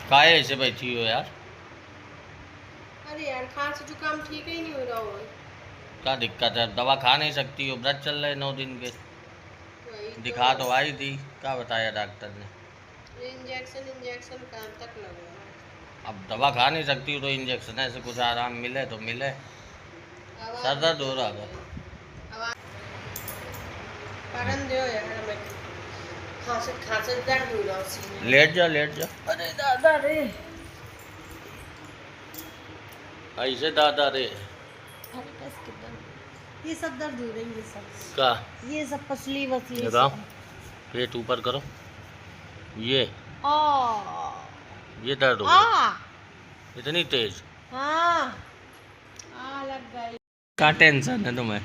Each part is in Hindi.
काहे ऐसे बैठी हो यार? अरे यार, खांसी जुकाम ठीक ही नहीं हो रहा हो। क्या दिक्कत है? दवा खा नहीं सकती हो? व्रत चल रहे 9 दिन के। वही दिखा तो आई थी, क्या बताया डॉक्टर ने? इंजेक्शन इंजेक्शन कहाँ तक लगा है। अब दवा खा नहीं सकती हो तो इंजेक्शन ऐसे कुछ आराम मिले तो मिले। सर आवाज दर्द देखो हो रहा था। तुम्हारी। आवाज कारण दो यार हमें। खांसी खांसी दर्द हो रहा है सीने में। लेट जा लेट जा। अरे दादा रे। ऐसे दादा रे। हल्का इसके दर्द, ये सब दर्द हो रही है सब। का ये सब पसली वसली लगाओ, सब। पेट ऊपर करो। ये आ ये दर्द हो आ रही इतनी तेज? हाँ लग गई। क्या टेंशन है तुम्हें?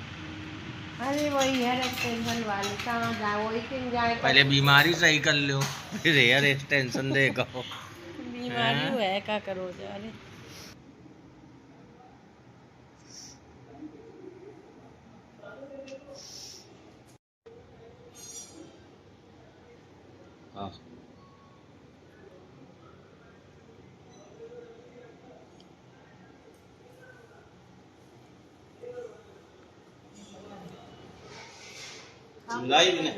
अरे वही है टेंशन वाली, कहाँ जाए वही दिन जाए पहले बीमारी सही कर लो, फिर यार एक्सटेंशन देगा। बीमारी है क्या करो अरे। हाँ। लाइव ने